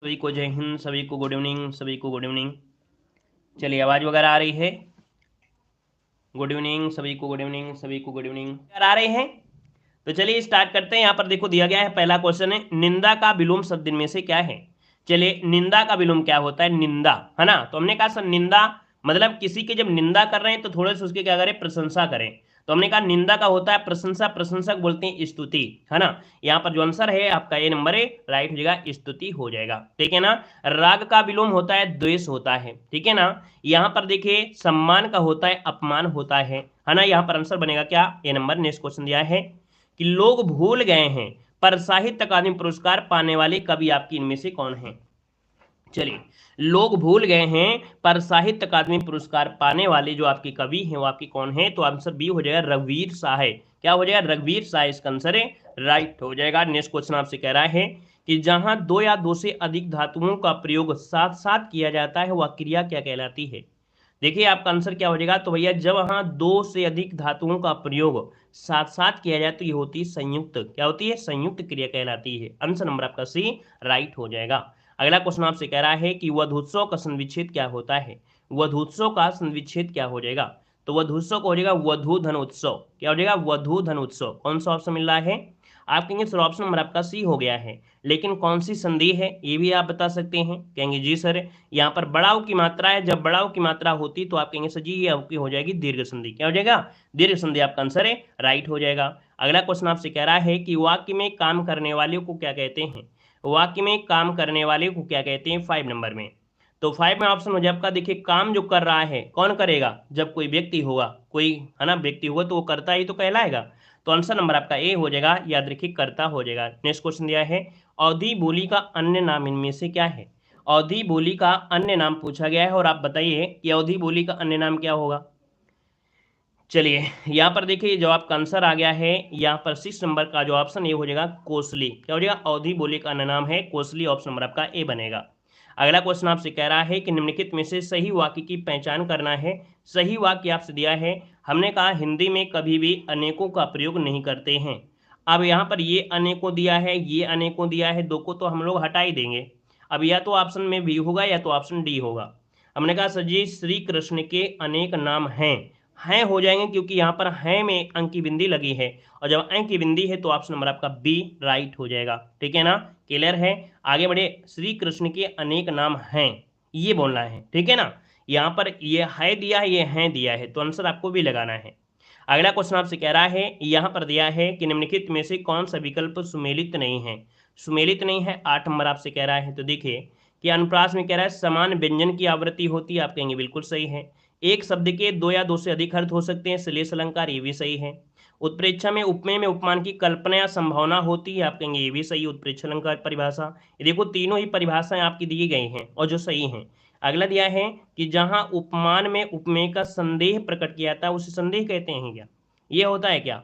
सभी को जय हिंद, सभी को गुड इवनिंग, सभी को गुड इवनिंग। चलिए, आवाज़ वगैरह आ रही है? गुड इवनिंग सभी को, गुड इवनिंग सभी को, गुड इवनिंग आ रहे हैं। तो चलिए स्टार्ट करते हैं। यहाँ पर देखो दिया गया है, पहला क्वेश्चन है निंदा का विलोम शब्द इनमें से क्या है। चलिए, निंदा का विलोम क्या होता है? निंदा, है ना। तो हमने कहा सर निंदा मतलब किसी की जब निंदा कर रहे हैं तो थोड़े से उसके क्या करें, प्रशंसा करें। तो हमने कहा निंदा का होता है प्रशंसा, प्रशंसक बोलते हैं स्तुति, है ना। यहाँ पर जो आंसर है आपका ए नंबर है, राइट हो जाएगा, स्तुति हो जाएगा, ठीक है ना। राग का विलोम होता है द्वेष होता है, ठीक है ना। यहाँ पर देखिए सम्मान का होता है अपमान होता है ना। यहाँ पर आंसर बनेगा क्या, ए नंबर। नेक्स्ट क्वेश्चन दिया है कि लोग भूल गए हैं पर साहित्य अकादमी पुरस्कार पाने वाले कवि आपकी इनमें से कौन है। चलिए, लोग भूल गए हैं पर साहित्य अकादमी पुरस्कार पाने वाले जो आपके कवि हैं वो आपकी कौन है। तो आंसर बी हो जाएगा, रघुवीर शाह। क्या हो जाएगा, रघुवीर शाह इसका आंसर है, राइट हो जाएगा। नेक्स्ट क्वेश्चन आपसे कह रहा है कि जहां दो या दो से अधिक धातुओं का प्रयोग साथ साथ किया जाता है वह क्रिया क्या कहलाती है। देखिए आपका आंसर क्या हो जाएगा, तो भैया जब वहां दो से अधिक धातुओं का प्रयोग साथ साथ किया जाए तो ये होती है संयुक्त, क्या होती है, संयुक्त क्रिया कहलाती है। आंसर नंबर आपका सी राइट हो जाएगा। अगला क्वेश्चन आपसे कह रहा है कि वधूत्सव का संविच्छेद क्या होता है। वधूत्सव का संविच्छेद क्या हो जाएगा, तो वधूत्सव का हो जाएगा वधू धन उत्सव। क्या हो जाएगा, वधू धन उत्सव। कौन सा ऑप्शन मिल रहा है, आप कहेंगे सर ऑप्शन नंबर आपका सी हो गया है, लेकिन कौन सी संधि है ये भी आप बता सकते हैं। कहेंगे जी सर यहाँ पर बड़ाव की मात्रा है, जब बड़ाव की मात्रा होती तो आप कहेंगे सर जी ये आपकी हो जाएगी दीर्घ संधि। क्या हो जाएगा, दीर्घ संधि आपका आंसर है, राइट हो जाएगा। अगला क्वेश्चन आपसे कह रहा है कि वाक्य में काम करने वाले को क्या कहते हैं। वाक्य में काम करने वाले को क्या कहते हैं, 5 नंबर में। तो 5 में ऑप्शन हो जाए आपका, देखिए काम जो कर रहा है कौन करेगा, जब कोई व्यक्ति होगा, कोई है ना व्यक्ति होगा तो वो करता ही तो कहलाएगा। तो आंसर नंबर आपका ए हो जाएगा, याद रखिए कर्ता हो जाएगा। नेक्स्ट क्वेश्चन दिया है अवधि बोली का अन्य नाम इनमें से क्या है। अवधि बोली का अन्य नाम पूछा गया है और आप बताइए कि अवधि बोली का अन्य नाम क्या होगा। चलिए, यहाँ पर देखिए जो आपका आंसर आ गया है, यहाँ पर 6 नंबर का जो ऑप्शन ये हो जाएगा कोसली। क्या हो जाएगा, अवधि बोली का अन्य नाम है कोसली, ऑप्शन नंबर आपका ए बनेगा। अगला क्वेश्चन आपसे कह रहा है कि निम्नलिखित में से सही वाक्य की पहचान करना है। सही वाक्य आपसे दिया है, हमने कहा हिंदी में कभी भी अनेकों का प्रयोग नहीं करते हैं। अब यहाँ पर ये अनेकों दिया है, ये अनेकों दिया है, दो को तो हम लोग हटा ही देंगे। अब या तो ऑप्शन में बी होगा या तो ऑप्शन डी होगा। हमने कहा सर जी श्री कृष्ण के अनेक नाम हैं हो जाएंगे, क्योंकि यहाँ पर हैं में अंक की बिंदी लगी है, और जब अंक की बिंदी है तो ऑप्शन नंबर आपका बी राइट हो जाएगा, ठीक है ना। क्लियर है, आगे बढ़े। श्री कृष्ण के अनेक नाम हैं, ये बोलना है, ठीक है ना। यहाँ पर ये है दिया है, ये हैं दिया है, तो आंसर आपको भी लगाना है। अगला क्वेश्चन आपसे कह रहा है, यहाँ पर दिया है कि निम्नलिखित में से कौन सा विकल्प सुमेलित नहीं है। सुमेलित नहीं है, 8 नंबर आपसे कह रहा है। तो देखिए कि अनुप्रास में कह रहा है समान व्यंजन की आवृत्ति होती है, आप कहेंगे बिल्कुल सही है। एक शब्द के दो या दो से अधिक अर्थ हो सकते हैं, श्लेष अलंकार, ये भी सही है। उत्प्रेक्षा में उपमेय में उपमान की कल्पना या संभावना होती है, आप कहेंगे ये भी सही है, उत्प्रेक्षा अलंकार परिभाषा। ये देखो तीनों ही परिभाषाएं आपकी दी गई हैं और जो सही हैं। अगला दिया है कि जहां उपमान में उपमेय का संदेह प्रकट किया जाता है उसे संदेह कहते हैं क्या, ये होता है क्या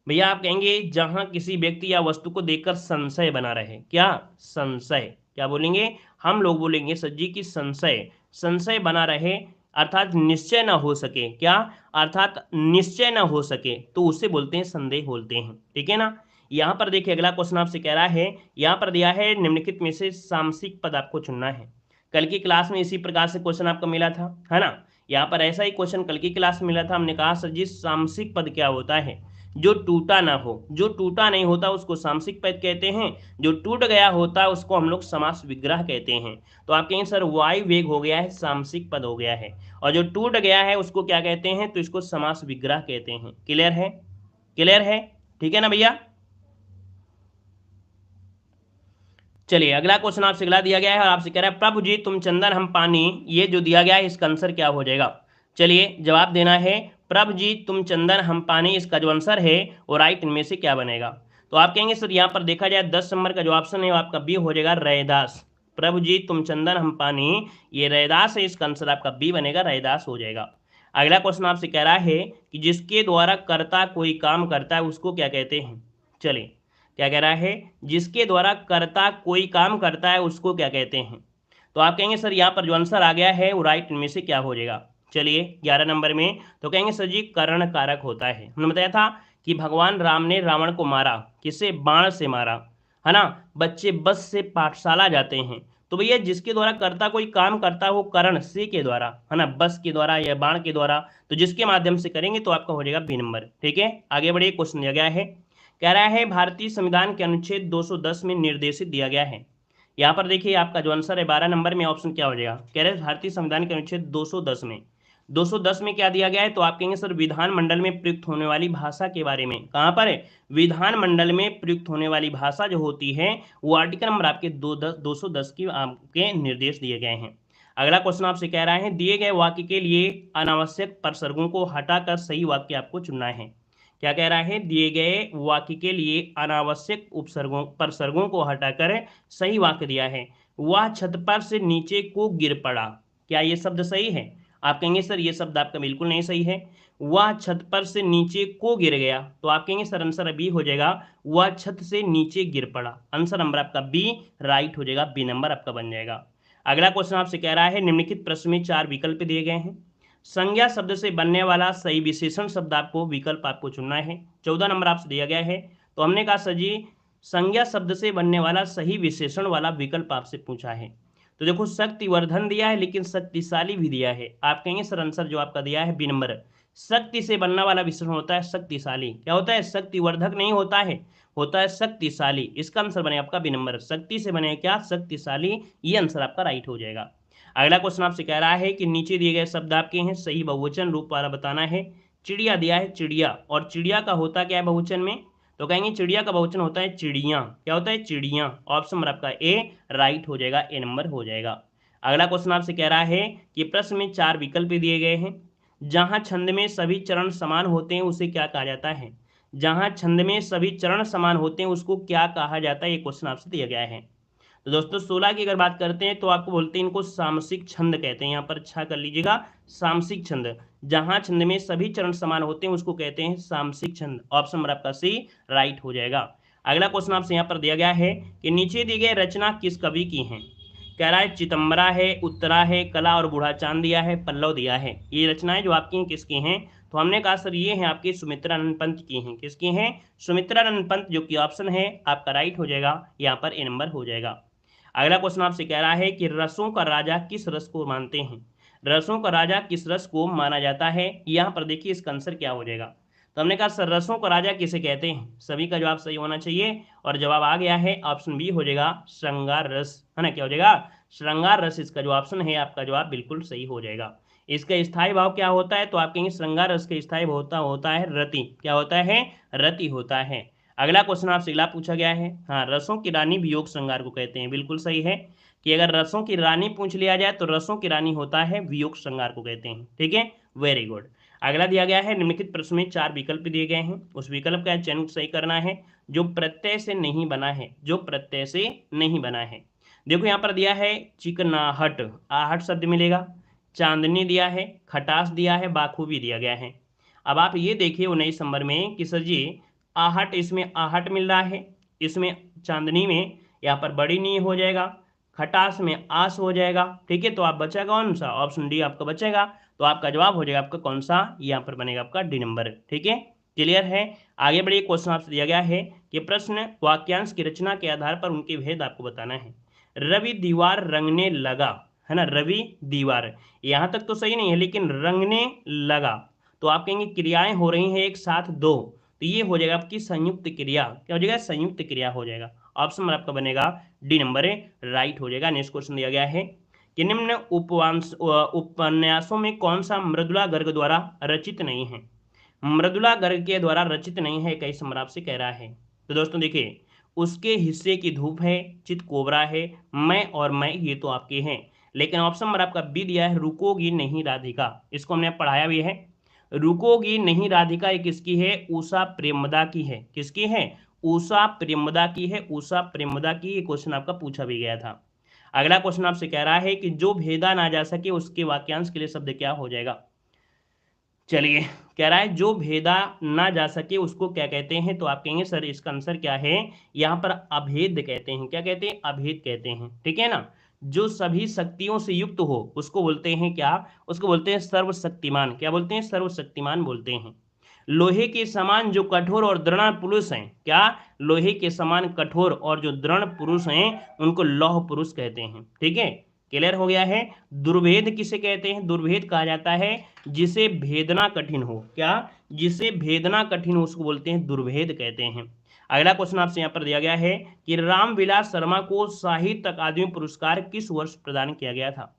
भैया। आप कहेंगे जहां किसी व्यक्ति या वस्तु को देखकर संशय बना रहे, क्या संशय, क्या बोलेंगे हम लोग, बोलेंगे सर जी की संशय, संशय बना रहे, अर्थात निश्चय ना हो सके, क्या अर्थात निश्चय ना हो सके, तो उसे बोलते हैं संदेह बोलते हैं, ठीक है ना। यहाँ पर देखिए अगला क्वेश्चन आपसे कह रहा है, यहाँ पर दिया है निम्नलिखित में से सामसिक पद आपको चुनना है। कल की क्लास में इसी प्रकार से क्वेश्चन आपको मिला था, है ना। यहाँ पर ऐसा ही क्वेश्चन कल की क्लास में मिला था, हमने कहा सर जी सामसिक पद क्या होता है, जो टूटा ना हो, जो टूटा नहीं होता उसको सामसिक पद कहते हैं, जो टूट गया होता है उसको हम लोग समास विग्रह कहते हैं। तो आप कहेंगे सर वायु वेग हो गया है, सामसिक पद हो गया है, और जो टूट गया है उसको क्या कहते हैं, तो इसको समास विग्रह कहते हैं। क्लियर है, क्लियर है, ठीक है ना भैया। चलिए अगला क्वेश्चन आपसे अगला दिया गया है और आपसे कह रहा है प्रभु जी तुम चंदन हम पानी, ये जो दिया गया है इसका आंसर क्या हो जाएगा। चलिए जवाब देना है, प्रभु जी तुम चंदन हम पानी, इसका जो आंसर है वो राइट इनमें से क्या बनेगा। तो आप कहेंगे सर यहाँ पर देखा जाए 10 नंबर का जो ऑप्शन है वो आपका बी हो जाएगा, रैदास। प्रभु जी तुम चंदन हम पानी, ये रैदास है, इसका आंसर आपका बी बनेगा, रैदास हो जाएगा। अगला क्वेश्चन आपसे कह रहा है कि जिसके द्वारा कर्ता कोई काम करता है उसको क्या कहते हैं। चलिए क्या कह रहा है, जिसके द्वारा कर्ता कोई काम करता है उसको क्या कहते हैं। तो आप कहेंगे सर यहाँ पर जो आंसर आ गया है वो राइट इनमें से क्या हो जाएगा। चलिए 11 नंबर में तो कहेंगे सर जी कर्ण कारक होता है। हमने बताया था कि भगवान राम ने रावण को मारा, किसे, बाण से मारा, है ना। बच्चे बस से पाठशाला जाते हैं तो भैया जिसके द्वारा कर्ता कोई काम करता हो करण से के द्वारा, है ना, बस के द्वारा या बाण के द्वारा, तो जिसके माध्यम से करेंगे तो आपका हो जाएगा बी नंबर। ठीक है, आगे बढ़िए, क्वेश्चन दिया गया है, कह रहा है भारतीय संविधान के अनुच्छेद 210 में निर्देशित दिया गया है। यहाँ पर देखिए आपका जो आंसर है 12 नंबर में ऑप्शन क्या हो जाएगा, कह रहे हैं भारतीय संविधान के अनुच्छेद 210 में, 210 में क्या दिया गया है, तो आप कहेंगे सर विधानमंडल में प्रयुक्त होने वाली भाषा के बारे में। कहाँ पर है, विधानमंडल में प्रयुक्त होने वाली भाषा जो होती है वो आर्टिकल नंबर आपके 210 की आपके निर्देश दिए गए हैं। अगला क्वेश्चन आपसे कह रहा है दिए गए वाक्य के लिए अनावश्यक प्रसर्गों को हटाकर सही वाक्य आपको चुनना है। क्या कह रहा है, दिए गए वाक्य के लिए अनावश्यक उपसर्गों प्रसर्गों को हटाकर सही वाक्य दिया है, वह छत पर से नीचे को गिर पड़ा। क्या ये शब्द सही है, आप कहेंगे सर ये शब्द आपका बिल्कुल नहीं सही है, वह छत पर से नीचे को गिर गया, तो आप कहेंगे सर आंसर बी हो जाएगा, वह छत से नीचे गिर पड़ा। आंसर नंबर आपका बी राइट हो जाएगा, बी नंबर आपका बन जाएगा। अगला क्वेश्चन आपसे कह रहा है निम्नलिखित प्रश्न में 4 विकल्प दिए गए हैं, संज्ञा शब्द से बनने वाला सही विशेषण शब्द आपको विकल्प आपको चुनना है। 14 नंबर आपसे दिया गया है, तो हमने कहा सर जी संज्ञा शब्द से बनने वाला सही विशेषण वाला विकल्प आपसे पूछा है, तो देखो शक्तिवर्धन दिया है लेकिन शक्तिशाली भी दिया है, आप कहेंगे सर आंसर जो आपका दिया है बी नंबर, शक्ति से बनने वाला विशेषण होता है शक्तिशाली। क्या होता है, शक्तिवर्धक नहीं होता है, होता है शक्तिशाली। इसका आंसर बने आपका बी नंबर, शक्ति से बने क्या, शक्तिशाली। ये आंसर आपका राइट हो जाएगा। अगला क्वेश्चन आपसे कह रहा है कि नीचे दिए गए शब्द आपके हैं सही बहुवचन रूप वाला बताना है। चिड़िया दिया है चिड़िया, और चिड़िया का होता क्या है बहुवचन में, तो कहेंगे चिड़िया का बहुवचन होता है चिड़िया। क्या होता है, चिड़िया। ऑप्शन नंबर आपका ए राइट हो जाएगा, ए नंबर हो जाएगा। अगला क्वेश्चन आपसे कह रहा है कि प्रश्न में 4 विकल्प दिए गए हैं, जहां छंद में सभी चरण समान होते हैं उसे क्या कहा जाता है, जहां छंद में सभी चरण समान होते हैं उसको क्या कहा जाता है, ये क्वेश्चन आपसे दिया गया है। तो दोस्तों 16 की अगर बात करते हैं तो आपको बोलते हैं इनको सामसिक छंद कहते हैं, यहाँ पर अच्छा कर लीजिएगा, सामसिक छंद। जहां छंद में सभी चरण समान होते हैं उसको कहते हैं सामसिक छंद। ऑप्शन नंबर आपका सी राइट हो जाएगा। अगला क्वेश्चन आपसे यहाँ पर दिया गया है कि नीचे दी गई रचना किस कवि की है, कह रहा है चितंबरा है, उत्तरा है, कला और बूढ़ा चांद दिया है, पल्लव दिया है। ये रचनाएं जो आपकी किसकी हैं, तो हमने कहा सर ये हैं आपकी सुमित्रानंद पंत की हैं। किसकी हैं, सुमित्रानंद पंत, जो कि ऑप्शन है आपका राइट हो जाएगा, यहाँ पर ए नंबर हो जाएगा। अगला क्वेश्चन आपसे कह रहा है कि रसों का राजा किस रस को मानते हैं, रसों का राजा किस रस को माना जाता है। यहाँ पर देखिए इसका आंसर क्या हो जाएगा, तो हमने कहा सर रसों का राजा किसे कहते हैं, सभी का जवाब सही होना चाहिए, और जवाब आ गया है ऑप्शन बी हो जाएगा श्रृंगार रस, है ना, क्या हो जाएगा, श्रृंगार रस। इसका जो ऑप्शन है आपका जवाब बिल्कुल सही हो जाएगा। इसका स्थायी भाव क्या होता है, तो आप कहेंगे श्रृंगार रस का स्थायी होता है रति। क्या होता है, रति होता है। अगला क्वेश्चन आपसे अगला पूछा गया है, हाँ रसों की रानी वियोग श्रृंगार को कहते हैं। बिल्कुल सही है कि अगर रसों की रानी पूछ लिया जाए तो रसों की रानी होता है वियोग श्रृंगार को कहते हैं। ठीक है, वेरी गुड। अगला दिया गया है निम्नलिखित प्रश्न में 4 विकल्प दिए गए हैं, उस विकल्प का चयन सही करना है जो प्रत्यय से नहीं बना है, जो प्रत्यय से नहीं बना है। देखो यहाँ पर दिया है चिकनाहट, आहट शब्द मिलेगा, चांदनी दिया है, खटास दिया है, बाखूबी दिया गया है। अब आप ये देखिए 19 नंबर में कि सर जी आहट, इसमें आहट मिल रहा है, इसमें चांदनी में यहाँ पर बड़ी नी हो जाएगा, खटास में आस हो जाएगा। ठीक है, तो आप बचा कौन सा, ऑप्शन डी आपका बचेगा, तो आपका जवाब हो जाएगा आपका कौन सा, यहाँ पर बनेगा आपका डी नंबर। ठीक है, क्लियर है। आगे बढ़िए, क्वेश्चन आपसे दिया गया है कि प्रश्न वाक्यांश की रचना के आधार पर उनके भेद आपको बताना है। रवि दीवार रंगने लगा, है ना, रवि दीवार, यहाँ तक तो सही नहीं है लेकिन रंगने लगा, तो आप कहेंगे क्रियाएं हो रही हैं एक साथ दो, तो ये हो जाएगा आपकी संयुक्त क्रिया। क्या हो जाएगा, संयुक्त क्रिया हो जाएगा। ऑप्शन नंबर आपका बनेगा डी नंबर राइट हो जाएगा। नेक्स्ट क्वेश्चन दिया गया है कि निम्न उपन्यासों में कौन सा मृदुला गर्ग द्वारा रचित नहीं है, मृदुला गर्ग के द्वारा रचित नहीं है, 21 नंबर आपसे कह रहा है। तो दोस्तों देखिए उसके हिस्से की धूप है, चित कोबरा है, मैं और मैं, ये तो आपके हैं, लेकिन ऑप्शन नंबर आपका बी दिया है रुकोगी नहीं राधिका, इसको हमने पढ़ाया भी है। रुकोगी नहीं राधिका ये किसकी है, उषा प्रेमदा की है। किसकी है, उषा प्रेमदा की है, उषा प्रेमदा की। ये क्वेश्चन आपका पूछा भी गया था। अगला क्वेश्चन आपसे कह रहा है कि जो भेदा ना जा सके उसके वाक्यांश के लिए शब्द क्या हो जाएगा। चलिए, कह रहा है जो भेदा ना जा सके उसको क्या कहते हैं, तो आप कहेंगे सर इसका आंसर क्या है, यहाँ पर अभेद कहते हैं। क्या कहते हैं, अभेद कहते हैं। ठीक है ना, जो सभी शक्तियों से युक्त हो उसको बोलते हैं क्या, उसको बोलते हैं सर्वशक्तिमान। क्या बोलते हैं, सर्वशक्तिमान बोलते हैं। लोहे के समान जो कठोर और दृढ़ पुरुष हैं, क्या, लोहे के समान कठोर और जो दृढ़ पुरुष हैं उनको लौह पुरुष कहते हैं। ठीक है, क्लियर हो गया है। दुर्भेद किसे कहते हैं? दुर्भेद कहा जाता है जिसे भेदना कठिन हो, क्या, जिसे भेदना कठिन हो उसको बोलते हैं दुर्भेद कहते हैं। अगला क्वेश्चन आपसे यहाँ पर दिया गया है कि रामविलास शर्मा को साहित्य अकादमी पुरस्कार किस वर्ष प्रदान किया गया था?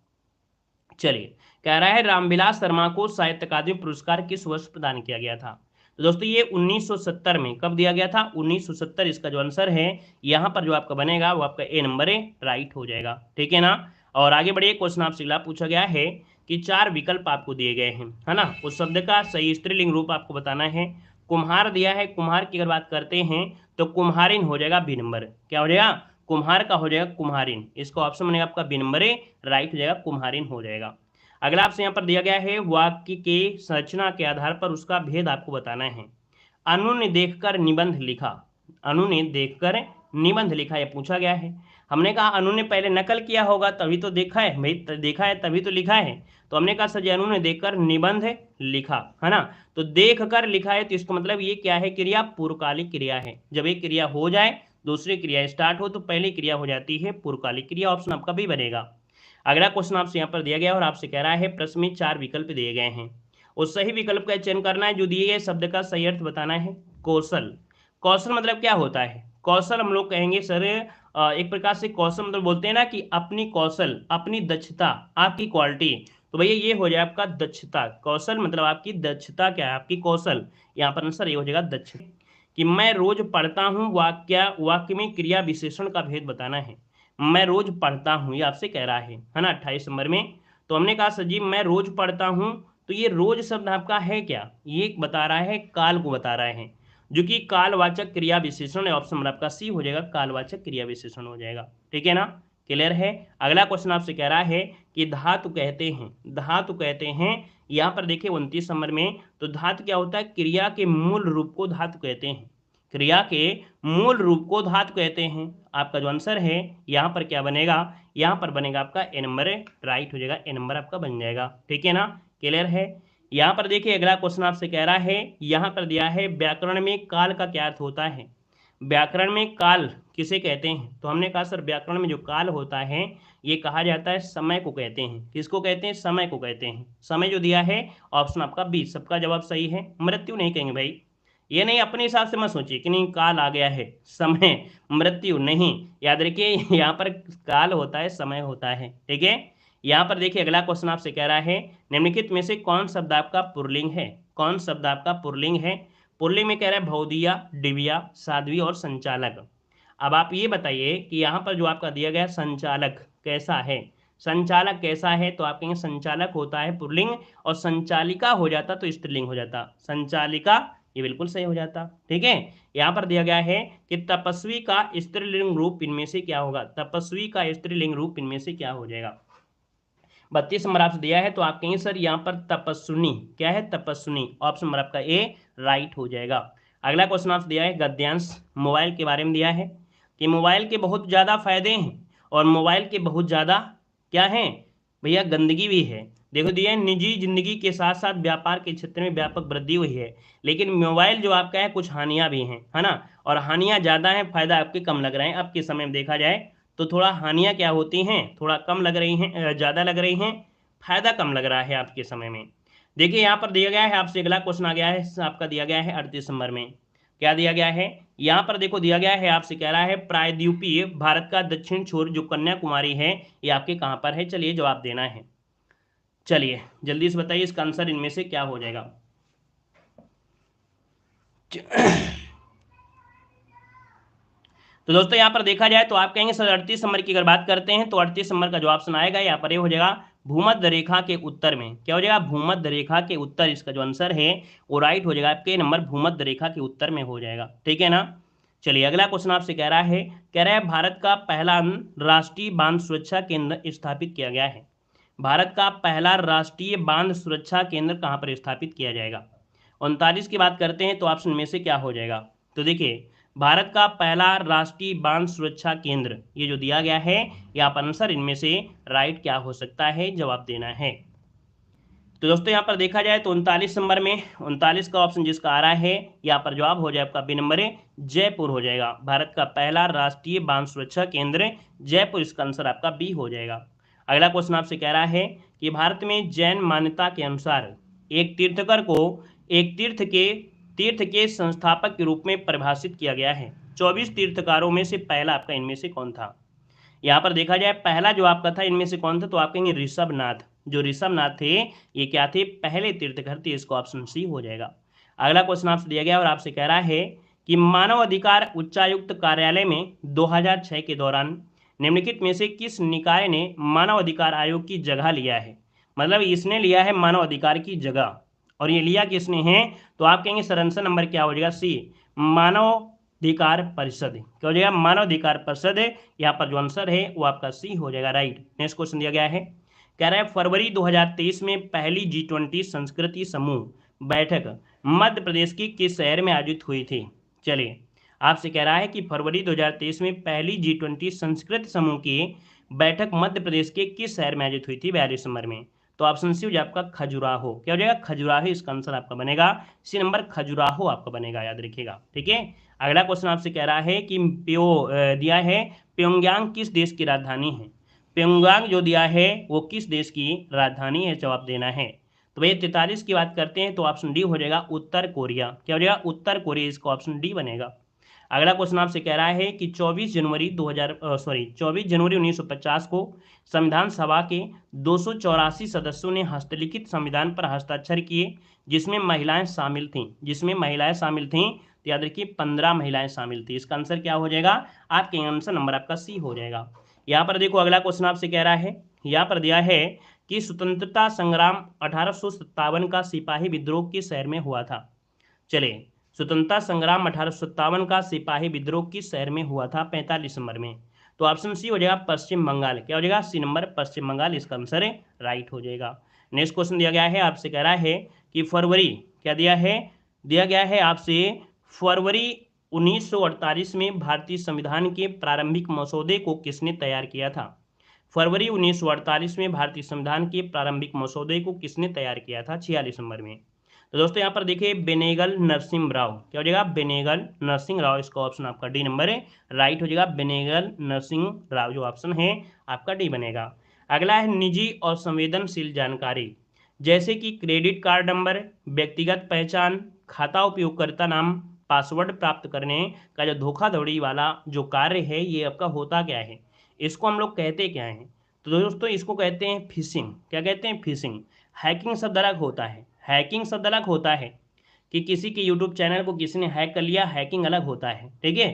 चलिए, कह रहा है रामविलास शर्मा को साहित्य अकादमी पुरस्कार किस वर्ष प्रदान किया गया था? तो दोस्तों ये 1970 में। कब दिया गया था? 1970। इसका जो आंसर है यहाँ पर जो आपका बनेगा वो आपका ए नंबर है, राइट हो जाएगा। ठीक है ना। और आगे बढ़िए, क्वेश्चन आपसे अगला पूछा गया है कि 4 विकल्प आपको दिए गए हैं, है ना। उस शब्द का सही स्त्रीलिंग रूप आपको बताना है। कुम्हार दिया है, कुम्हार की अगर बात करते हैं तो कुम्हारिन हो जाएगा बी नंबर। क्या हो जाएगा? कुम्हार का हो जाएगा कुम्हारिन। इसका ऑप्शन बनेगा आपका बी नंबर है, राइट हो जाएगा, कुम्हारिन हो जाएगा। अगला आपसे यहाँ पर दिया गया है वाक्य के संरचना के आधार पर उसका भेद आपको बताना है। अनु ने देखकर निबंध लिखा, अनु ने देखकर निबंध लिखा, यह पूछा गया है। हमने कहा अनु ने पहले नकल किया होगा तभी तो देखा है भाई, देखा है तभी तो लिखा है। तो हमने कहा सर जी अनु ने देखकर निबंध लिखा, है ना। तो देख कर लिखा है तो इसका मतलब ये क्या है? क्रिया पूर्वकालिक क्रिया है। जब एक क्रिया हो जाए, दूसरी क्रिया स्टार्ट हो तो पहली क्रिया हो जाती है पूर्वकालिक क्रिया। ऑप्शन आपका भी बनेगा। अगला क्वेश्चन आपसे यहाँ पर दिया गया और आपसे कह रहा है प्रश्न में 4 विकल्प दिए गए हैं, उस सही विकल्प का चयन करना है, जो दिए गए शब्द का सही अर्थ बताना है। कौशल, कौशल मतलब क्या होता है? कौशल हम लोग कहेंगे सर एक प्रकार से कौशल मतलब बोलते हैं ना कि अपनी कौशल, अपनी दक्षता, आपकी क्वालिटी। तो भैया ये हो जाए आपका दक्षता। कौशल मतलब आपकी दक्षता क्या है? आपकी कौशल। यहाँ पर आंसर ये हो जाएगा दक्षता। कि मैं रोज पढ़ता हूँ, वाक्य में क्रिया विशेषण का भेद बताना है। मैं रोज पढ़ता हूँ ये आपसे कह रहा है ना, 28 नंबर में। तो हमने कहा सर जी मैं रोज पढ़ता हूँ, तो ये रोज शब्द आपका है क्या? ये बता रहा है काल को बता रहा है, जो कि कालवाचक क्रिया विशेषण है। ऑप्शन नंबर आपका सी हो जाएगा, कालवाचक क्रिया विशेषण हो जाएगा। ठीक है ना, क्लियर है। अगला क्वेश्चन आपसे कह रहा है कि धातु कहते हैं, धातु कहते हैं, यहाँ पर देखिए 29 नंबर में। तो धातु क्या होता है? क्रिया के मूल रूप को धातु कहते हैं, क्रिया के मूल रूप को धातु कहते हैं। आपका जो आंसर है यहाँ पर क्या बनेगा? यहाँ पर बनेगा आपका ए नंबर, राइट हो जाएगा, ए नंबर आपका बन जाएगा। ठीक है ना, क्लियर है। यहाँ पर देखिए अगला क्वेश्चन आपसे कह रहा है, यहाँ पर दिया है व्याकरण में काल का क्या अर्थ होता है? व्याकरण में काल किसे कहते हैं? तो हमने कहा सर व्याकरण में जो काल होता है ये कहा जाता है समय को कहते हैं। किसको कहते हैं? समय को कहते हैं। समय जो दिया है ऑप्शन आपका बी, सबका जवाब सही है। मृत्यु नहीं कहेंगे भाई, ये नहीं अपने हिसाब से मत सोचिए कि नहीं काल आ गया है, समय, मृत्यु नहीं। याद रखिए यहाँ पर काल होता है, समय होता है। ठीक है। यहाँ पर देखिए अगला क्वेश्चन आपसे कह रहा है निम्नलिखित में से कौन शब्द आपका पुल्लिंग है? कौन शब्द आपका पुल्लिंग है? पुल्लिंग में कह रहा है भौदिया, डिबिया, साध्वी और संचालक। अब आप ये बताइए कि यहाँ पर जो आपका दिया गया संचालक कैसा है? संचालक कैसा है? तो आप कहेंगे संचालक होता है पुल्लिंग, और संचालिका हो जाता तो स्त्रीलिंग हो जाता, संचालिका, ये बिल्कुल सही हो जाता। ठीक है। यहाँ पर दिया गया है कि तपस्वी का स्त्रीलिंग रूप इनमें से क्या होगा? तपस्वी का स्त्रीलिंग रूप इनमें से क्या हो जाएगा? 32 नंबर आपसे दिया है, तो आप कहेंगे सर यहाँ पर तपस्विनी, क्या है? तपस्विनी। ऑप्शन नंबर आपका ए राइट हो जाएगा। अगला क्वेश्चन आपसे दिया है गद्यांश, मोबाइल के बारे में दिया है कि मोबाइल के बहुत ज़्यादा फायदे हैं और मोबाइल के बहुत ज़्यादा क्या हैं भैया? गंदगी भी है। देखो दिया है निजी जिंदगी के साथ साथ व्यापार के क्षेत्र में व्यापक वृद्धि हुई है, लेकिन मोबाइल जो आपका है कुछ हानियां भी हैं, है ना। और हानियां ज़्यादा हैं, फायदा आपके कम लग रहे हैं। अब के समय में देखा जाए तो थोड़ा हानियां क्या होती हैं, थोड़ा कम लग रही हैं, ज़्यादा लग रही हैं, फायदा कम लग रहा है आपके समय में। देखिए यहाँ पर दिया गया है आपसे अगला क्वेश्चन आ गया है, आपका दिया गया है 38 नंबर में। क्या दिया गया है? यहाँ पर देखो दिया गया है आपसे कह रहा है प्रायद्वीपीय भारत का दक्षिण छोर जो कन्याकुमारी है ये आपके कहाँ पर है? चलिए जवाब देना है। चलिए जल्दी से बताइए इसका आंसर इनमें से क्या हो जाएगा? तो दोस्तों यहाँ पर देखा जाए तो आप कहेंगे सर 38 नंबर की अगर बात करते हैं तो 38 नंबर का जो ऑप्शन आएगा यहाँ पर ये हो जाएगा भूमध्य रेखा के उत्तर में। क्या हो जाएगा? भूमध्य रेखा के उत्तर। इसका जो आंसर है वो राइट हो जाएगा, आपके नंबर भूमध्य रेखा के उत्तर में हो जाएगा। ठीक है ना। चलिए अगला क्वेश्चन आपसे कह रहा है भारत का पहला राष्ट्रीय बांध सुरक्षा केंद्र स्थापित किया गया है। भारत का पहला राष्ट्रीय बांध सुरक्षा केंद्र कहाँ पर स्थापित किया जाएगा? 39 की बात करते हैं तो ऑप्शन में से क्या हो जाएगा? तो देखिए भारत का पहला राष्ट्रीय बांध सुरक्षा केंद्र ये जो दिया गया है यहाँ पर आंसर इनमें से राइट क्या हो सकता है? जवाब देना है। तो दोस्तों यहाँ पर देखा जाए तो 39 नंबर में 39 का ऑप्शन जिसका आ रहा है, यहाँ पर जवाब हो जाए आपका बी नंबर है, जयपुर हो जाएगा। भारत का पहला राष्ट्रीय बांध सुरक्षा केंद्र जयपुर, इसका आंसर आपका बी हो जाएगा। अगला क्वेश्चन आपसे कह रहा है कि भारत में जैन मान्यता के अनुसार एक तीर्थकर को एक तीर्थ के संस्थापक के रूप में परिभाषित किया गया है। 24 तीर्थकारों में से पहला आपका इनमें से कौन था? यहाँ पर देखा जाए पहला जो आपका था इनमें से कौन था, तो आप कहेंगे ऋषभनाथ। जो ऋषभनाथ थे ये क्या थे? पहले तीर्थकर थे। इसको ऑप्शन सी हो जाएगा। अगला क्वेश्चन आपसे दिया गया और आपसे कह रहा है कि मानव अधिकार उच्चायुक्त कार्यालय में 2006 के दौरान निम्नलिखित में से किस निकाय ने मानव अधिकार आयोग की जगह लिया है? मतलब इसने लिया है मानव अधिकार की जगह, और ये लिया किसने है? तो आप कहेंगे सर आंसर नंबर क्या हो जाएगा? सी, मानव अधिकार परिषद। क्या हो जाएगा? मानव अधिकार परिषद। यहाँ पर जो आंसर है वो आपका सी हो जाएगा, राइट। नेक्स्ट क्वेश्चन दिया गया है, कह रहा है फरवरी 2023 में पहली G20 संस्कृति समूह बैठक मध्य प्रदेश के किस शहर में आयोजित हुई थी? चलिए, आपसे कह रहा है कि फरवरी 2023 में पहली G20 संस्कृत समूह की बैठक मध्य प्रदेश के किस शहर में आयोजित हुई थी? 42 नंबर में। तो ऑप्शन सी हो जाए आपका खजुराहो। क्या हो जाएगा? खजुराहो, इसका आंसर आपका बनेगा सी नंबर, खजुराहो आपका बनेगा, याद रखिएगा, ठीक है। अगला क्वेश्चन आपसे कह रहा है कि दिया है प्योंगयांग किस देश की राजधानी है? प्योंगयांग जो दिया है वो किस देश की राजधानी है, जवाब देना है। तो भैया 43 की बात करते हैं तो ऑप्शन डी हो जाएगा उत्तर कोरिया। क्या हो जाएगा? उत्तर कोरिया, इसका ऑप्शन डी बनेगा। अगला क्वेश्चन आपसे कह रहा है कि 24 जनवरी 1950 को संविधान सभा के 284 सदस्यों ने हस्तलिखित संविधान पर हस्ताक्षर किए, जिसमें महिलाएं शामिल थीं। तो याद रखिए 15 महिलाएं शामिल थी। इसका आंसर क्या हो जाएगा? आपके आंसर नंबर आपका सी हो जाएगा। यहाँ पर देखो अगला क्वेश्चन आपसे कह रहा है, यहाँ पर दिया है कि स्वतंत्रता संग्राम 1857 का सिपाही विद्रोह किस शहर में हुआ था? चलिए, स्वतंत्रता संग्राम 1857 का सिपाही विद्रोह किस शहर में हुआ था? 45 नंबर में। तो ऑप्शन सी हो जाएगा पश्चिम बंगाल। क्या हो जाएगा? सी नंबर, पश्चिम बंगाल, इसका आंसर है, राइट हो जाएगा। नेक्स्ट क्वेश्चन दिया गया है, आपसे कह रहा है कि फरवरी, क्या दिया है? दिया गया है आपसे फरवरी 1948 में भारतीय संविधान के प्रारंभिक मसौदे को किसने तैयार किया था? फरवरी 1948 में भारतीय संविधान के प्रारंभिक मसौदे को किसने तैयार किया था? 46 नंबर में। तो दोस्तों यहाँ पर देखिए बेनेगल नरसिंह राव। क्या हो जाएगा? बेनेगल नरसिंह राव, इसका ऑप्शन आपका डी नंबर है, राइट हो जाएगा। बेनेगल नरसिंह राव जो ऑप्शन है आपका डी बनेगा। अगला है निजी और संवेदनशील जानकारी, जैसे कि क्रेडिट कार्ड नंबर, व्यक्तिगत पहचान, खाता उपयोगकर्ता नाम, पासवर्ड प्राप्त करने का जो धोखाधड़ी वाला जो कार्य है ये आपका होता क्या है? इसको हम लोग कहते क्या है? तो दोस्तों इसको कहते हैं फिशिंग। क्या कहते हैं? फिशिंग। हैकिंग शब्द अलग होता है, हैकिंग शब्द अलग होता है कि किसी के यूट्यूब चैनल को किसी ने हैक कर लिया, हैकिंग अलग होता है, ठीक है,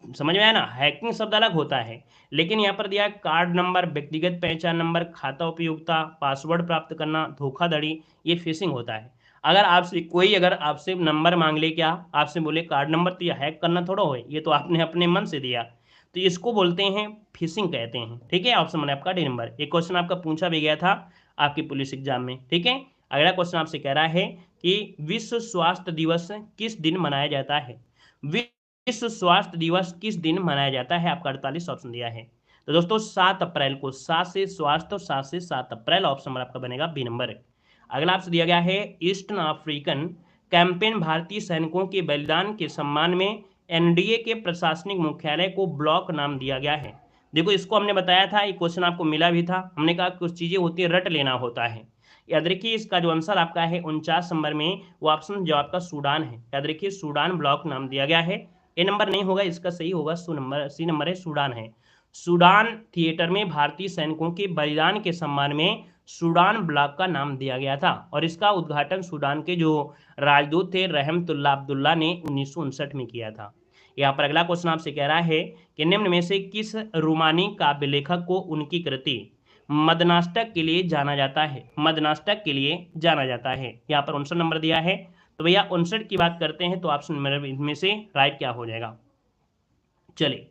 समझ में आया ना? हैकिंग शब्द अलग होता है। लेकिन यहाँ पर दिया कार्ड नंबर, व्यक्तिगत पहचान नंबर, खाता उपयोगिता, पासवर्ड प्राप्त करना, धोखाधड़ी, ये फिशिंग होता है। अगर आपसे कोई अगर आपसे नंबर मांग ले, क्या आपसे बोले कार्ड नंबर, तो ये हैक करना थोड़ा हो, ये तो आपने अपने मन से दिया, तो इसको बोलते हैं फिशिंग कहते हैं, ठीक है। ऑप्शन आपका डी नंबर। एक क्वेश्चन आपका पूछा भी गया था आपकी पुलिस एग्जाम में, ठीक है। अगला क्वेश्चन आपसे कह रहा है कि विश्व स्वास्थ्य दिवस किस दिन मनाया जाता है? विश्व स्वास्थ्य दिवस किस दिन मनाया जाता है? आपका 48 ऑप्शन दिया है। तो दोस्तों 7 अप्रैल को, 7 से स्वास्थ्य और 7 से 7 अप्रैल, ऑप्शन नंबर आपका बनेगा बी नंबर। अगला आपसे दिया गया है ईस्टर्न अफ्रीकन कैंपेन भारतीय सैनिकों के बलिदान के सम्मान में एनडीए के प्रशासनिक मुख्यालय को ब्लॉक नाम दिया गया है। देखो इसको हमने बताया था, ये क्वेश्चन आपको मिला भी था, हमने कहा कुछ चीजें होती है रट लेना होता है। याद रखिए इसका जो आंसर आपका है 49 नंबर में, वो ऑप्शन जो आपका सूडान है। याद रखिए सूडान ब्लॉक नाम दिया गया है। ए नंबर नहीं होगा, इसका सही होगा सी नंबर है, सूडान है। सूडान थिएटर में भारतीय सैनिकों के बलिदान के सम्मान में सूडान ब्लॉक का नाम दिया गया था, और इसका उद्घाटन सूडान के जो राजदूत थे रहमतुल्ला अब्दुल्ला ने 1959 में किया था। यहाँ पर अगला क्वेश्चन आपसे कह रहा है कि निम्न में से किस रोमानी काव्य लेखक को उनकी कृति मदनाष्टक के लिए जाना जाता है? मदनाष्टक के लिए जाना जाता है। यहाँ पर 59 नंबर दिया है। तो भैया 59 की बात करते हैं तो ऑप्शन नंबर इनमें से राइट क्या हो जाएगा? चलिए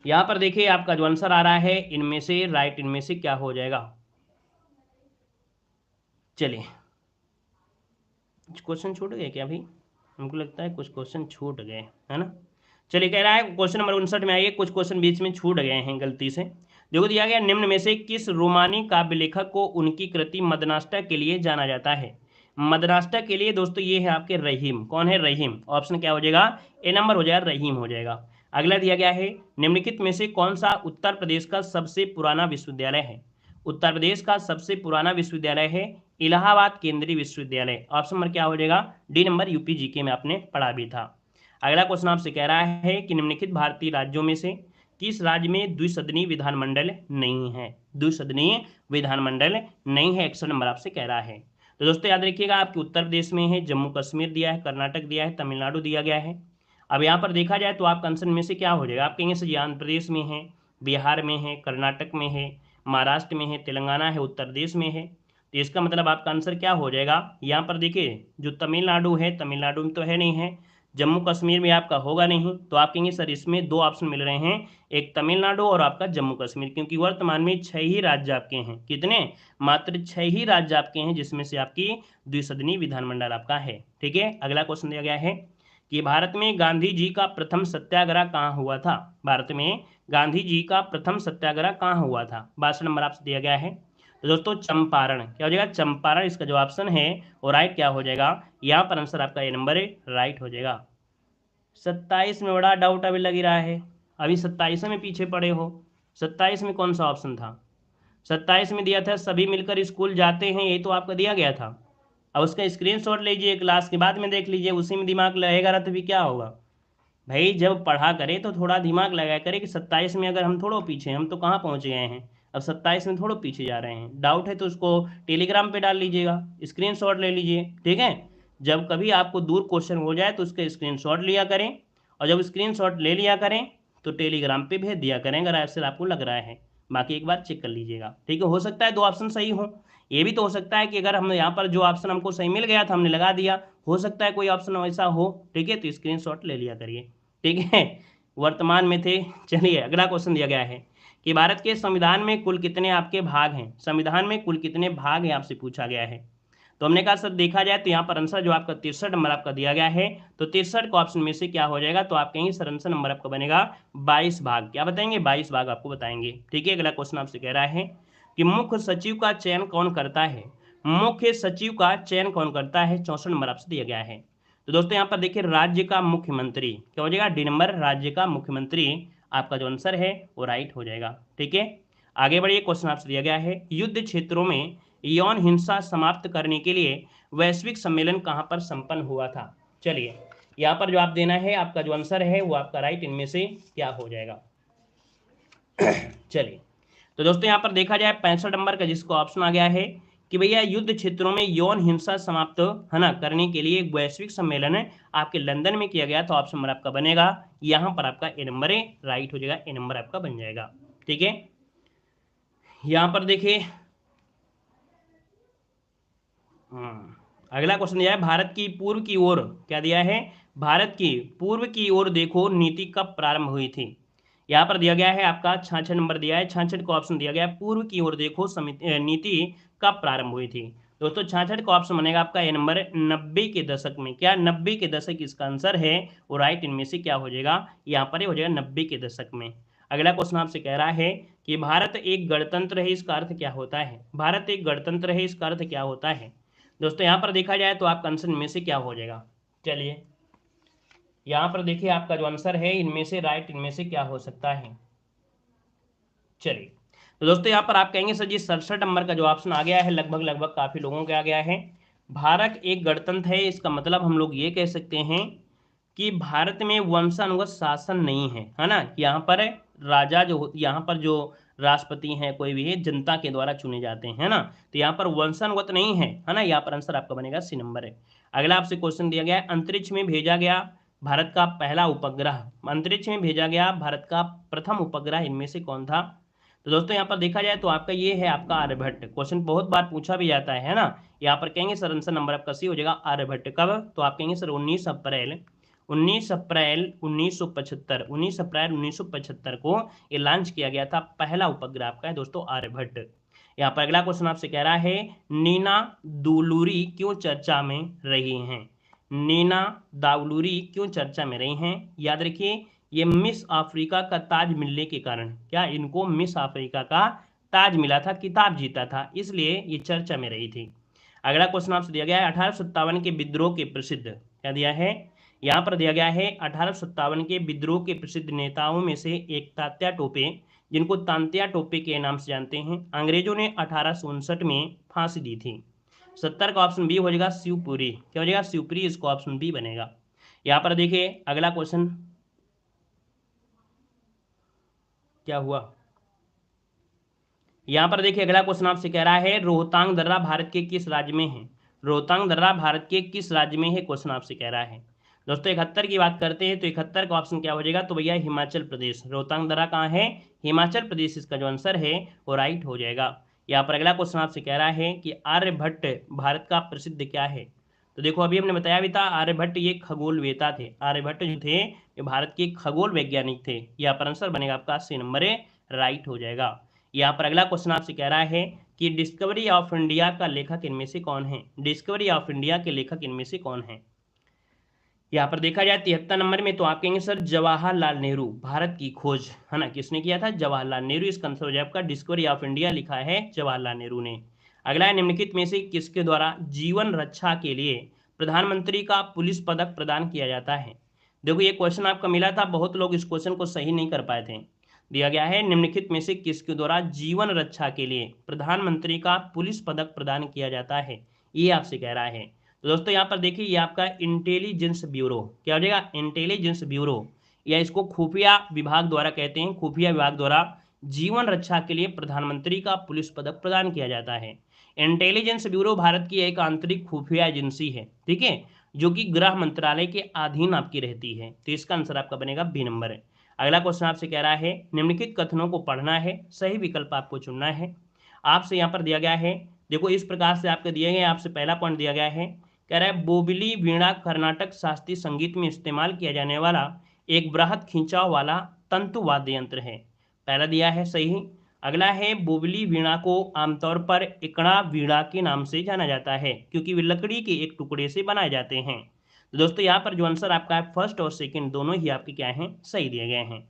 यहाँ पर देखिए आपका जो आंसर आ रहा है इनमें से राइट, इनमें से क्या हो जाएगा? चलिए कुछ क्वेश्चन छूट गए क्या भाई? हमको लगता है कुछ क्वेश्चन छूट गए, है ना। चलिए कह रहा है क्वेश्चन नंबर 59 में आइए, कुछ क्वेश्चन बीच में छूट गए हैं गलती से। देखो दिया गया निम्न में से किस रोमानी काव्य लेखक को उनकी कृति मदनाष्टक के लिए जाना जाता है। मदनाष्टक के लिए दोस्तों ये है आपके रहीम। कौन है? रहीम। ऑप्शन क्या हो जाएगा? ए नंबर हो जाएगा, रहीम हो जाएगा। अगला दिया गया है निम्नलिखित में से कौन सा उत्तर प्रदेश का सबसे पुराना विश्वविद्यालय है। उत्तर प्रदेश का सबसे पुराना विश्वविद्यालय है इलाहाबाद केंद्रीय विश्वविद्यालय। ऑप्शन नंबर क्या हो जाएगा? D number. यूपी जीके में आपने पढ़ा भी था। अगला क्वेश्चन आपसे कह रहा है कि निम्नलिखित भारतीय राज्यों में से किस राज्य में द्विसदनीय विधानमंडल नहीं है। द्विसदनीय विधानमंडल नहीं है, 61 नंबर आपसे कह रहा है। तो दोस्तों याद रखिएगा, आपके उत्तर प्रदेश में है, जम्मू कश्मीर दिया है, कर्नाटक दिया है, तमिलनाडु दिया गया है। अब यहाँ पर देखा जाए तो आपका आंसर में से क्या हो जाएगा? आप कहेंगे सर आंध्र प्रदेश में है, बिहार में है, कर्नाटक में है, महाराष्ट्र में है, तेलंगाना है, उत्तर प्रदेश में है। तो इसका मतलब आपका आंसर क्या हो जाएगा? यहाँ पर देखिए जो तमिलनाडु है, तमिलनाडु में तो है नहीं है, जम्मू कश्मीर में आपका होगा नहीं, तो आप कहेंगे सर इसमें दो ऑप्शन मिल रहे हैं, एक तमिलनाडु और आपका जम्मू कश्मीर, क्योंकि वर्तमान में 6 ही राज्य आपके हैं। कितने? मात्र 6 ही राज्य आपके हैं, जिसमें से आपकी द्विसदनीय विधानमंडल आपका है। ठीक है, अगला क्वेश्चन दिया गया है कि भारत में गांधी जी का प्रथम सत्याग्रह कहाँ हुआ था। भारत में गांधी जी का प्रथम सत्याग्रह कहाँ हुआ था? 62 नंबर आपसे दिया गया है। तो दोस्तों चंपारण। क्या हो जाएगा? चंपारण। इसका जो ऑप्शन है वो राइट क्या हो जाएगा? यहाँ पर आंसर आपका ए नंबर राइट हो जाएगा। 27 में बड़ा डाउट अभी लग ही रहा है, अभी 27 में पीछे पड़े हो। 27 में कौन सा ऑप्शन था? 27 में दिया था सभी मिलकर स्कूल जाते हैं, यही तो आपका दिया गया था। अब उसका स्क्रीनशॉट लीजिए, क्लास के बाद में देख लीजिए, उसी में दिमाग लगेगा रहा तो भी क्या होगा भाई। जब पढ़ा करे तो थोड़ा दिमाग लगाया करे कि 27 में अगर हम थोड़ा पीछे हैं, हम तो कहाँ पहुँच गए हैं, अब 27 में थोड़ा पीछे जा रहे हैं। डाउट है तो उसको टेलीग्राम पे डाल लीजिएगा, स्क्रीनशॉट ले लीजिए। ठीक है, जब कभी आपको दूर क्वेश्चन हो जाए तो उसका स्क्रीनशॉट लिया करें, और जब स्क्रीनशॉट ले लिया करें तो टेलीग्राम पे भेज दिया करें अगर ऐसे आपको लग रहा है। बाकी एक बार चेक कर लीजिएगा। ठीक है, हो सकता है दो ऑप्शन सही हो, ये भी तो हो सकता है कि अगर हम यहाँ पर जो ऑप्शन हमको सही मिल गया था हमने लगा दिया, हो सकता है कोई ऑप्शन वैसा हो। ठीक है, तो स्क्रीनशॉट ले लिया करिए। ठीक है, वर्तमान में थे। चलिए अगला क्वेश्चन दिया गया है कि भारत के संविधान में कुल कितने आपके भाग हैं। संविधान में कुल कितने भाग हैं आपसे पूछा गया है। तो हमने कहा सर देखा जाए तो यहाँ पर आंसर जो आपका 63 नंबर आपका दिया गया है, तो 63 का ऑप्शन में से क्या हो जाएगा? तो आप कहेंगे सर आंसर नंबर आपका बनेगा 22 भाग। क्या बताएंगे? 22 भाग आपको बताएंगे। ठीक है, अगला क्वेश्चन आपसे कह रहा है कि मुख्य सचिव का चयन कौन करता है। मुख्य सचिव का चयन कौन करता है? 64 नंबर आपसे दिया गया है। तो दोस्तों यहाँ पर देखिए राज्य का मुख्यमंत्री। क्या हो जाएगा? डी नंबर, राज्य का मुख्यमंत्री आपका जो आंसर है वो राइट हो जाएगा। ठीक है, आगे बढ़िए। क्वेश्चन आपसे दिया गया है युद्ध क्षेत्रों में यौन हिंसा समाप्त करने के लिए वैश्विक सम्मेलन कहां पर संपन्न हुआ था। चलिए यहां पर जो आप देना है, आपका जो आंसर है वो आपका राइट इनमें से क्या हो जाएगा। चलिए तो दोस्तों यहां पर देखा जाए 65 नंबर का जिसको ऑप्शन आ गया है कि भैया युद्ध क्षेत्रों में यौन हिंसा समाप्त है ना करने के लिए एक वैश्विक सम्मेलन है आपके लंदन में किया गया, तो ऑप्शन नंबर आपका बनेगा यहां पर आपका ए नंबर राइट हो जाएगा, ए नंबर आपका बन जाएगा। ठीक है, यहां पर देखिए अगला क्वेश्चन दिया है भारत की पूर्व की ओर। क्या दिया है? भारत की पूर्व की ओर देखो नीति कब प्रारंभ हुई थी। यहाँ पर दिया गया है आपका 66 नंबर दिया है, 66 का ऑप्शन दिया गया है पूर्व की ओर देखो नीति कब प्रारंभ हुई थी। दोस्तों 66 का ऑप्शन बनेगा आपका ए नंबर 90 के दशक में। क्या 90 के दशक इसका आंसर है वो राइट इनमें से क्या हो जाएगा? यहाँ पर हो जाएगा 90 के दशक में। अगला क्वेश्चन आपसे कह रहा है कि भारत एक गणतंत्र है, इसका अर्थ क्या होता है। भारत एक गणतंत्र है, इसका अर्थ क्या होता है। दोस्तों यहाँ पर देखा जाए तो आपका आंसर इनमें से क्या हो जाएगा। चलिए यहाँ पर देखिए आपका जो आंसर है इनमें से राइट इनमें से क्या हो सकता है। चलिए तो दोस्तों यहाँ पर आप कहेंगे सर जी 67 नंबर का जो ऑप्शन आ गया है लगभग लगभग काफी लोगों के आ गया है। भारत एक गणतंत्र है, इसका मतलब हम लोग ये कह सकते हैं कि भारत में वंशानुगत शासन नहीं है ना। यहाँ पर राजा जो यहाँ पर जो राष्ट्रपति हैं कोई भी है जनता के द्वारा चुने जाते हैं ना, तो यहाँ पर वंशानुगत नहीं है ना। यहाँ पर आंसर आपका बनेगा सी नंबर है। अगला आपसे क्वेश्चन दिया गया है अंतरिक्ष में भेजा गया भारत का पहला उपग्रह। अंतरिक्ष में भेजा गया भारत का प्रथम उपग्रह इनमें से कौन था। तो दोस्तों यहाँ पर देखा जाए तो आपका ये है आपका आर्यभट्ट। क्वेश्चन बहुत बार पूछा भी जाता है ना। यहाँ पर कहेंगे सर आंसर नंबर आपका सी हो जाएगा आर्यभट्ट। कब? तो आप कहेंगे सर 19 अप्रैल 1975 को ये लॉन्च किया गया था, पहला उपग्रह आपका है दोस्तों आर्यभट्ट। यहाँ पर अगला क्वेश्चन आपसे कह रहा है नीना दुलूरी क्यों चर्चा में रही हैं। नीना दाउलूरी क्यों चर्चा में रही हैं? याद रखिए ये मिस अफ्रीका का ताज मिलने के कारण, क्या इनको मिस अफ्रीका का ताज मिला था, किताब जीता था, इसलिए ये चर्चा में रही थी। अगला क्वेश्चन आपसे दिया गया है 1857 के विद्रोह के प्रसिद्ध, क्या दिया है यहाँ पर दिया गया है 1857 के विद्रोह के प्रसिद्ध नेताओं में से एक तात्या टोपे, जिनको तांत्या टोपे के नाम से जानते हैं, अंग्रेजों ने 1859 में फांसी दी थी। 70 का ऑप्शन बी हो जाएगा शिवपुरी, क्या हो जाएगा शिवपुरी, इसको ऑप्शन बी बनेगा। यहाँ पर देखिए अगला क्वेश्चन क्या हुआ, यहाँ पर देखिए अगला क्वेश्चन आपसे कह रहा है रोहतांग दर्रा भारत के किस राज्य में है, रोहतांग दर्रा भारत के किस राज्य में है, क्वेश्चन आपसे कह रहा है। दोस्तों 71 की बात करते हैं तो 71 का ऑप्शन क्या हो जाएगा, तो भैया हिमाचल प्रदेश, रोहतांग दर्रा कहाँ है, हिमाचल प्रदेश, इसका जो आंसर है वो राइट हो जाएगा। यहाँ पर अगला क्वेश्चन आपसे कह रहा है कि आर्यभट्ट भारत का प्रसिद्ध क्या है, तो देखो अभी हमने बताया भी था आर्यभट्ट ये खगोलवेता थे, आर्यभट्ट जो थे ये भारत के खगोल वैज्ञानिक थे। यहाँ पर आंसर बनेगा आपका सी नंबर राइट हो जाएगा। यहाँ पर अगला क्वेश्चन आपसे कह रहा है कि डिस्कवरी ऑफ इंडिया का लेखक इनमें से कौन है, डिस्कवरी ऑफ इंडिया के लेखक इनमें से कौन है। यहाँ पर देखा जाए 73 नंबर में तो आप कहेंगे सर जवाहरलाल नेहरू, भारत की खोज है ना किसने किया था, जवाहरलाल नेहरू, इसका आंसर हो जाए आपका डिस्कवरी ऑफ इंडिया लिखा है जवाहरलाल नेहरू ने। अगला है निम्नलिखित में से किसके द्वारा जीवन रक्षा के लिए प्रधानमंत्री का पुलिस पदक प्रदान किया जाता है। देखो ये क्वेश्चन आपका मिला था, बहुत लोग इस क्वेश्चन को सही नहीं कर पाए थे। दिया गया है निम्नलिखित में से किसके द्वारा जीवन रक्षा के लिए प्रधानमंत्री का पुलिस पदक प्रदान किया जाता है, ये आपसे कह रहा है। तो दोस्तों यहाँ पर देखिए ये आपका इंटेलिजेंस ब्यूरो, क्या हो जाएगा इंटेलिजेंस ब्यूरो, या इसको खुफिया विभाग द्वारा कहते हैं, खुफिया विभाग द्वारा जीवन रक्षा के लिए प्रधानमंत्री का पुलिस पदक प्रदान किया जाता है। इंटेलिजेंस ब्यूरो भारत की एक आंतरिक खुफिया एजेंसी है, ठीक है, जो कि गृह मंत्रालय के अधीन आपकी रहती है, तो इसका आंसर आपका बनेगा बी नंबर है। अगला क्वेश्चन आपसे कह रहा है निम्नलिखित कथनों को पढ़ना है, सही विकल्प आपको चुनना है। आपसे यहाँ पर दिया गया है, देखो इस प्रकार से आपके दिए गए, आपसे पहला पॉइंट दिया गया है, कह रहा है बोबली वीणा कर्नाटक शास्त्रीय संगीत में इस्तेमाल किया जाने वाला एक बृहद खिंचाव वाला तंतु वाद्य यंत्र है, पहला दिया है सही। अगला है बोबली वीणा को आमतौर पर इकड़ा वीणा के नाम से जाना जाता है क्योंकि वे लकड़ी के एक टुकड़े से बनाए जाते हैं। तो दोस्तों यहाँ पर जो आंसर आपका है फर्स्ट और सेकंड दोनों ही आपके क्या हैं, सही दिए गए हैं।